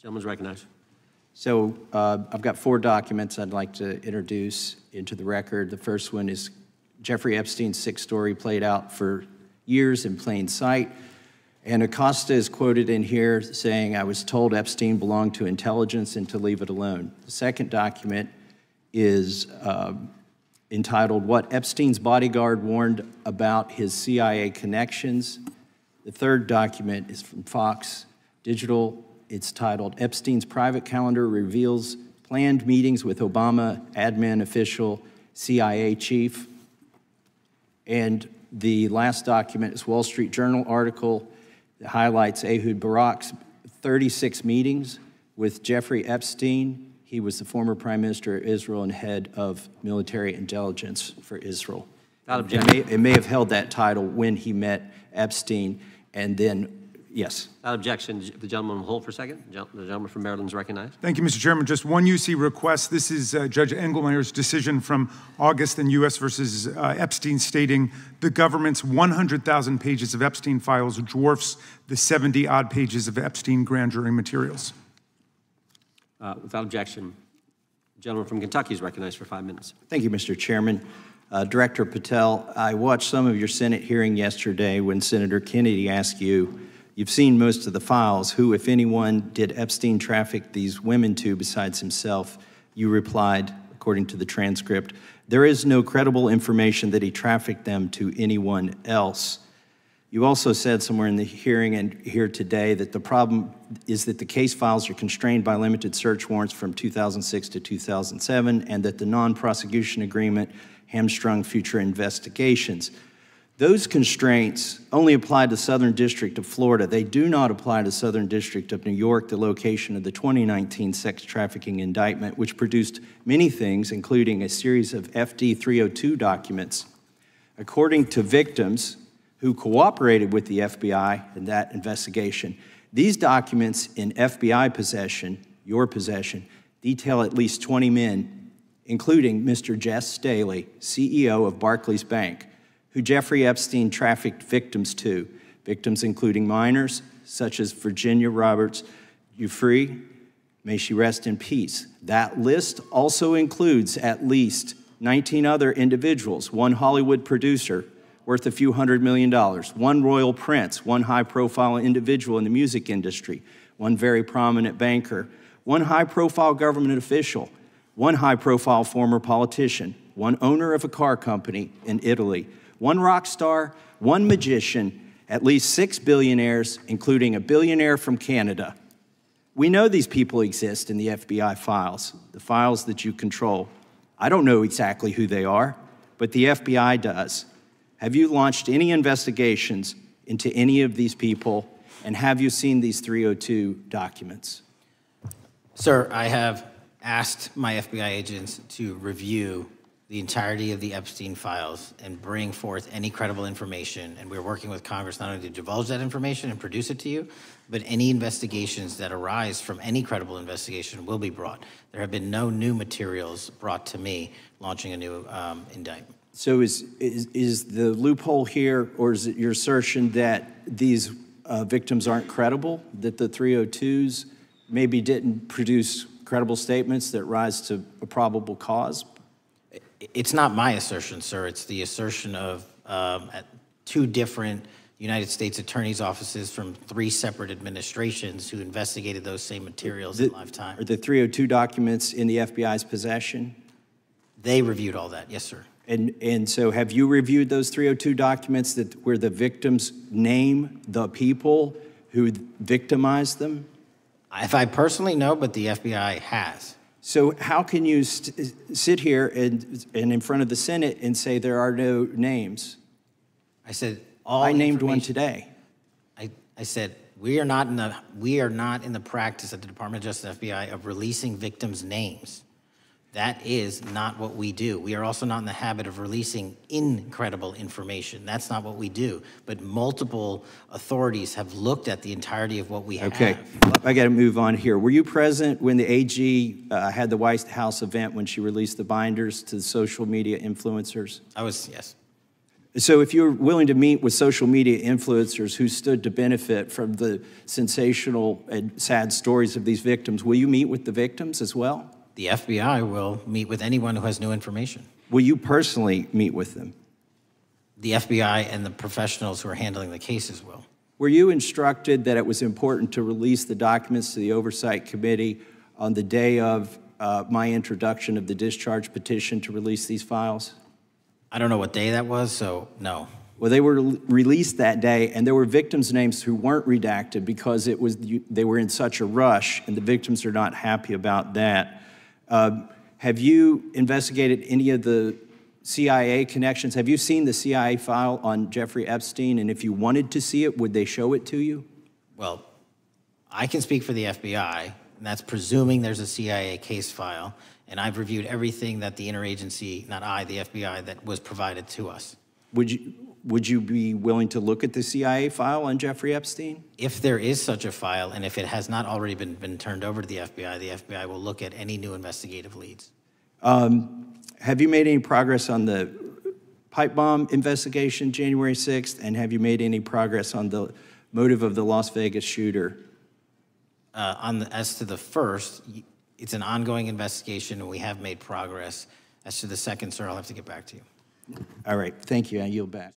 Gentleman's recognized. So I've got 4 documents I'd like to introduce into the record. The first one is Jeffrey Epstein's 6 story played out for years in plain sight. And Acosta is quoted in here saying, "I was told Epstein belonged to intelligence and to leave it alone." The second document is entitled, "What Epstein's Bodyguard Warned About His CIA Connections." The third document is from Fox Digital. It's titled, "Epstein's Private Calendar Reveals Planned Meetings with Obama Admin Official CIA Chief." And the last document is Wall Street Journal article that highlights Ehud Barak's 36 meetings with Jeffrey Epstein. He was the former Prime Minister of Israel and head of military intelligence for Israel. It may have held that title when he met Epstein, and then, yes. Without objection, the gentleman will hold for a second. The gentleman from Maryland is recognized. Thank you, Mr. Chairman. Just one UC request. This is Judge Engelmeyer's decision from August in U.S. versus Epstein, stating the government's 100,000 pages of Epstein files dwarfs the 70-odd pages of Epstein grand jury materials. Without objection, the gentleman from Kentucky is recognized for 5 minutes. Thank you, Mr. Chairman. Director Patel, I watched some of your Senate hearing yesterday when Senator Kennedy asked you, "You've seen most of the files. Who, if anyone, did Epstein traffic these women to besides himself?" You replied, according to the transcript, "There is no credible information that he trafficked them to anyone else." You also said somewhere in the hearing and here today that the problem is that the case files are constrained by limited search warrants from 2006 to 2007 and that the non-prosecution agreement hamstrung future investigations. Those constraints only apply to the Southern District of Florida. They do not apply to the Southern District of New York, the location of the 2019 sex trafficking indictment, which produced many things, including a series of FD 302 documents. According to victims who cooperated with the FBI in that investigation, these documents in FBI possession, your possession, detail at least 20 men, including Mr. Jess Staley, CEO of Barclays Bank, who Jeffrey Epstein trafficked victims to, victims including minors, such as Virginia Roberts Giuffre, may she rest in peace. That list also includes at least 19 other individuals, one Hollywood producer worth a few $100 million, one royal prince, one high-profile individual in the music industry, one very prominent banker, one high-profile government official, one high-profile former politician, one owner of a car company in Italy, one rock star, one magician, at least 6 billionaires, including a billionaire from Canada. We know these people exist in the FBI files, the files that you control. I don't know exactly who they are, but the FBI does. Have you launched any investigations into any of these people, and have you seen these 302 documents? Sir, I have asked my FBI agents to review the entirety of the Epstein files and bring forth any credible information, and we're working with Congress not only to divulge that information and produce it to you, but any investigations that arise from any credible investigation will be brought. There have been no new materials brought to me launching a new indictment. So is the loophole here, or is it your assertion that these victims aren't credible, that the 302s maybe didn't produce credible statements that rise to a probable cause? It's not my assertion, sir. It's the assertion of 2 different United States attorneys' offices from 3 separate administrations who investigated those same materials in lifetime. Are the 302 documents in the FBI's possession? They reviewed all that, yes, sir. And so have you reviewed those 302 documents where the victims name the people who victimized them? If I personally know, but the FBI has. So how can you sit here and in front of the Senate and say there are no names? I said all. I named one today. I said we are not in the practice at the Department of Justice and FBI of releasing victims' names. That is not what we do. We are also not in the habit of releasing incredible information. That's not what we do. But multiple authorities have looked at the entirety of what we have. Okay, I got to move on here. Were you present when the AG had the White House event when she released the binders to the social media influencers? I was, yes. So if you're willing to meet with social media influencers who stood to benefit from the sensational and sad stories of these victims, will you meet with the victims as well? The FBI will meet with anyone who has new information. Will you personally meet with them? The FBI and the professionals who are handling the cases will. Were you instructed that it was important to release the documents to the Oversight Committee on the day of my introduction of the discharge petition to release these files? I don't know what day that was, so no. Well, they were released that day, and there were victims' names who weren't redacted because they were in such a rush, and the victims are not happy about that. Have you investigated any of the CIA connections? Have you seen the CIA file on Jeffrey Epstein? And if you wanted to see it, would they show it to you? Well, I can speak for the FBI, and that's presuming there's a CIA case file. And I've reviewed everything that the interagency, not I, the FBI, that was provided to us. Would you be willing to look at the CIA file on Jeffrey Epstein? If there is such a file, and if it has not already been turned over to the FBI will look at any new investigative leads. Have you made any progress on the pipe bomb investigation January 6th? And have you made any progress on the motive of the Las Vegas shooter? As to the first, it's an ongoing investigation, and we have made progress. As to the second, sir, I'll have to get back to you. All right. Thank you. I yield back.